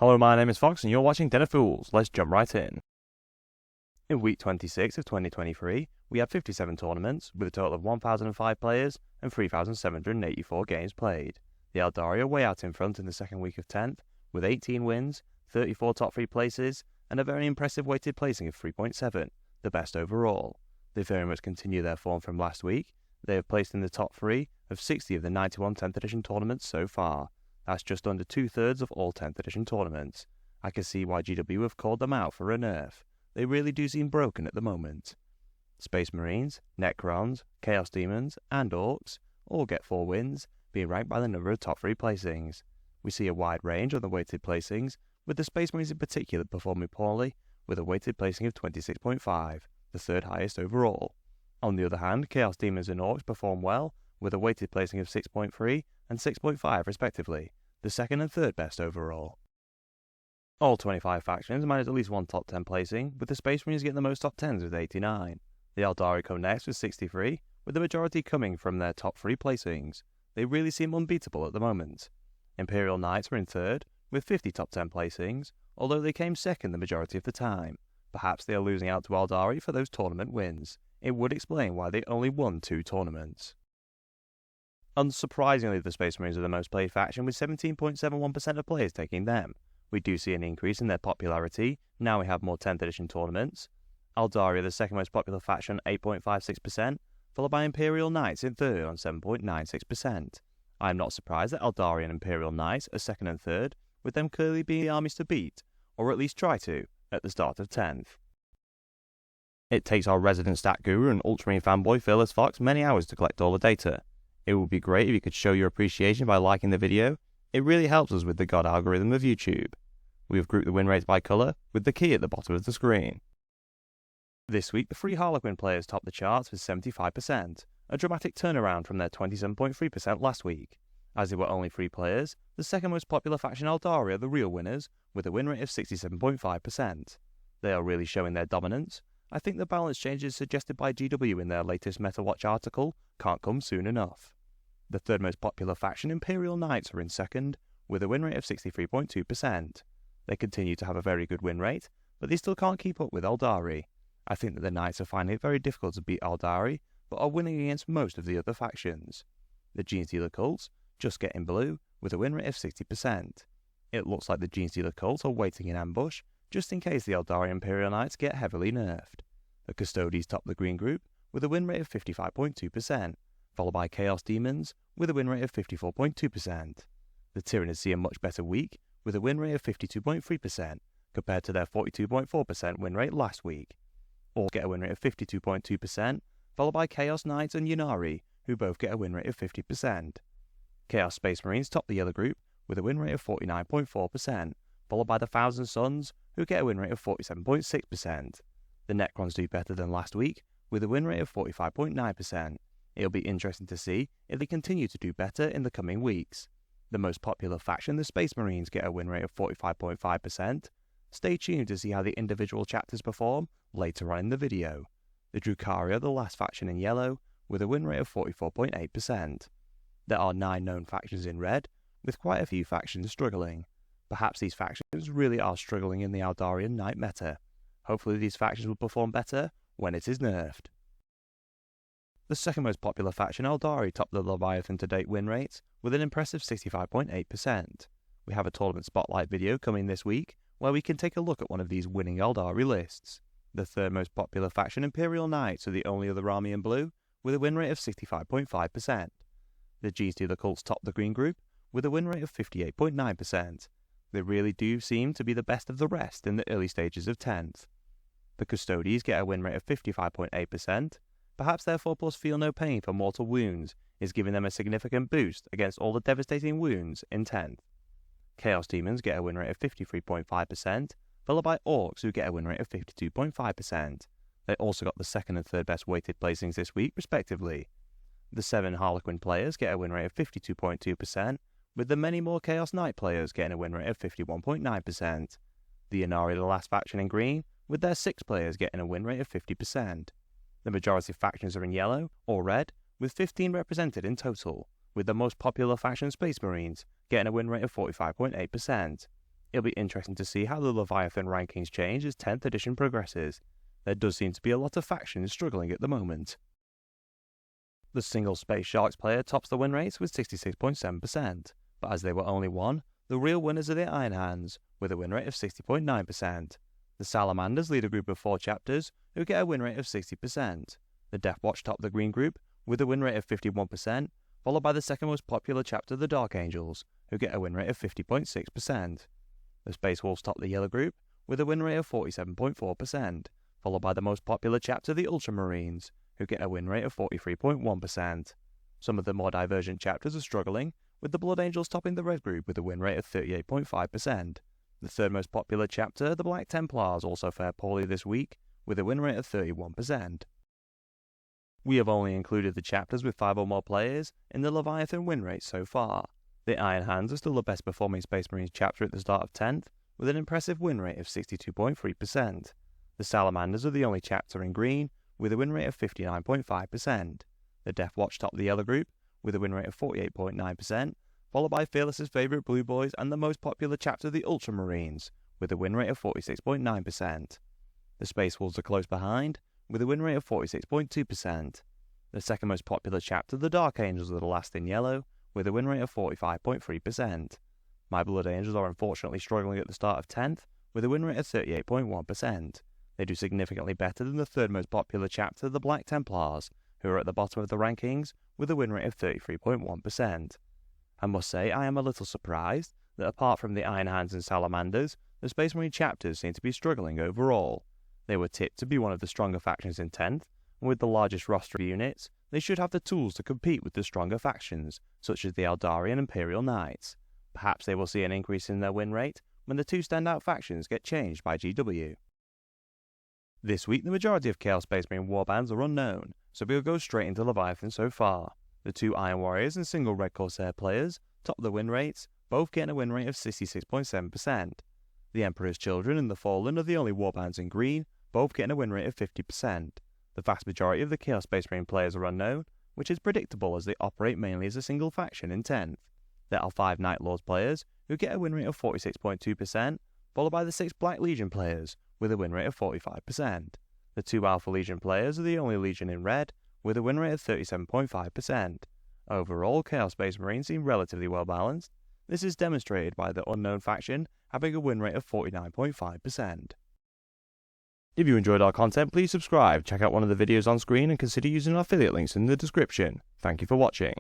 Hello, my name is Fox and you're watching Den of Fools. Let's jump right in. In week 26 of 2023, we had 57 tournaments with a total of 1,005 players and 3,784 games played. The AELDARI are way out in front in the second week of 10th, with 18 wins, 34 top 3 places, and a very impressive weighted placing of 3.7, the best overall. They very much continue their form from last week. They have placed in the top 3 of 60 of the 91 10th edition tournaments so far. That's just under 2/3 of all 10th edition tournaments. I can see why GW have called them out for a nerf. They really do seem broken at the moment. Space Marines, Necrons, Chaos Demons, and Orcs all get 4 wins, being ranked by the number of top 3 placings. We see a wide range on the weighted placings, with the Space Marines in particular performing poorly, with a weighted placing of 26.5, the 3rd highest overall. On the other hand, Chaos Demons and Orcs perform well, with a weighted placing of 6.3 and 6.5 respectively, the 2nd and 3rd best overall. All 25 factions managed at least one top 10 placing, with the Space Marines getting the most top 10s with 89. The AELDARI come next with 63, with the majority coming from their top 3 placings. They really seem unbeatable at the moment. Imperial Knights are in 3rd, with 50 top 10 placings, although they came 2nd the majority of the time. Perhaps they are losing out to AELDARI for those tournament wins. It would explain why they only won 2 tournaments. Unsurprisingly, the Space Marines are the most played faction, with 17.71% of players taking them. We do see an increase in their popularity, now we have more 10th edition tournaments. AELDARI are the second most popular faction, 8.56%, followed by Imperial Knights in 3rd on 7.96%. I am not surprised that AELDARI and Imperial Knights are 2nd and 3rd, with them clearly being the armies to beat, or at least try to, at the start of 10th. It takes our resident stat guru and Ultramarine fanboy Fearless Fox many hours to collect all the data. It would be great if you could show your appreciation by liking the video. It really helps us with the God algorithm of YouTube. We have grouped the win rates by colour, with the key at the bottom of the screen. This week, the free Harlequin players topped the charts with 75%, a dramatic turnaround from their 27.3% last week. As they were only 3 players, the second most popular faction AELDARI are the real winners, with a win rate of 67.5%. They are really showing their dominance. I think the balance changes suggested by GW in their latest MetaWatch article can't come soon enough. The 3rd most popular faction, Imperial Knights, are in 2nd, with a win rate of 63.2%. They continue to have a very good win rate, but they still can't keep up with AELDARI. I think that the Knights are finding it very difficult to beat AELDARI, but are winning against most of the other factions. The Genestealer cults just get in blue, with a win rate of 60%. It looks like the Genestealer cults are waiting in ambush, just in case the AELDARI Imperial Knights get heavily nerfed. The Custodies top the green group, with a win rate of 55.2%, followed by Chaos Demons, with a win rate of 54.2%. The Tyranids see a much better week, with a win rate of 52.3%, compared to their 42.4% win rate last week. All get a win rate of 52.2%, followed by Chaos Knights and Ynnari, who both get a win rate of 50%. Chaos Space Marines top the yellow group, with a win rate of 49.4%, followed by the Thousand Suns, who get a win rate of 47.6%. The Necrons do better than last week, with a win rate of 45.9%. It'll be interesting to see if they continue to do better in the coming weeks. The most popular faction, the Space Marines, get a win rate of 45.5%. Stay tuned to see how the individual chapters perform later on in the video. The Drukhari are the last faction in yellow, with a win rate of 44.8%. There are 9 known factions in red, with quite a few factions struggling. Perhaps these factions really are struggling in the AELDARIan Knight meta. Hopefully these factions will perform better when it is nerfed. The second most popular faction, AELDARI, topped the Leviathan to date win rates with an impressive 65.8%. We have a tournament spotlight video coming this week where we can take a look at one of these winning AELDARI lists. The 3rd most popular faction, Imperial Knights, are the only other army in blue with a win rate of 65.5%. The Genestealer cults top the green group with a win rate of 58.9%. They really do seem to be the best of the rest in the early stages of 10th. The Custodies get a win rate of 55.8%. Perhaps their 4+ feel no pain for mortal wounds is giving them a significant boost against all the devastating wounds in 10th. Chaos Demons get a win rate of 53.5%, followed by Orcs, who get a win rate of 52.5%. They also got the 2nd and 3rd best weighted placings this week, respectively. The 7 Harlequin players get a win rate of 52.2%, with the many more Chaos Knight players getting a win rate of 51.9%. The Ynnari are the last faction in green, with their 6 players getting a win rate of 50%. The majority of factions are in yellow or red, with 15 represented in total, with the most popular faction, Space Marines, getting a win rate of 45.8%. It'll be interesting to see how the Leviathan rankings change as 10th edition progresses. There does seem to be a lot of factions struggling at the moment. The single Space Sharks player tops the win rates with 66.7%, but as they were only one, the real winners are the Iron Hands, with a win rate of 60.9%. The Salamanders lead a group of 4 chapters, who get a win rate of 60%. The Death Watch top the green group, with a win rate of 51%, followed by the second most popular chapter, the Dark Angels, who get a win rate of 50.6%. The Space Wolves top the yellow group, with a win rate of 47.4%, followed by the most popular chapter, the Ultramarines, who get a win rate of 43.1%. Some of the more divergent chapters are struggling, with the Blood Angels topping the red group with a win rate of 38.5%. The third most popular chapter, the Black Templars, also fared poorly this week, with a win rate of 31%. We have only included the chapters with 5 or more players in the Leviathan win rate so far. The Iron Hands are still the best performing Space Marines chapter at the start of 10th, with an impressive win rate of 62.3%. The Salamanders are the only chapter in green, with a win rate of 59.5%. The Death Watch top the yellow group, with a win rate of 48.9%, followed by Fearless's favourite Blue Boys and the most popular chapter, the Ultramarines, with a win rate of 46.9%. The Space Wolves are close behind, with a win rate of 46.2%. The second most popular chapter, the Dark Angels, are the last in yellow, with a win rate of 45.3%. My Blood Angels are unfortunately struggling at the start of 10th, with a win rate of 38.1%. They do significantly better than the third most popular chapter, the Black Templars, who are at the bottom of the rankings, with a win rate of 33.1%. I must say I am a little surprised that apart from the Iron Hands and Salamanders, the Space Marine chapters seem to be struggling overall. They were tipped to be one of the stronger factions in 10th, and with the largest roster of units, they should have the tools to compete with the stronger factions, such as the AELDARI and Imperial Knights. Perhaps they will see an increase in their win rate when the 2 standout factions get changed by GW. This week, the majority of Chaos Space Marine warbands are unknown, so we'll go straight into Leviathan so far. The 2 Iron Warriors and single Red Corsair players top the win rates, both getting a win rate of 66.7%. The Emperor's Children and the Fallen are the only warbands in green, both getting a win rate of 50%. The vast majority of the Chaos Space Marine players are unknown, which is predictable as they operate mainly as a single faction in 10th. There are 5 Night Lords players, who get a win rate of 46.2%, followed by the 6 Black Legion players, with a win rate of 45%. The 2 Alpha Legion players are the only Legion in red, with a win rate of 37.5%. Overall, Chaos Space Marines seem relatively well balanced. This is demonstrated by the unknown faction having a win rate of 49.5%. If you enjoyed our content, please subscribe, check out one of the videos on screen and consider using our affiliate links in the description. Thank you for watching.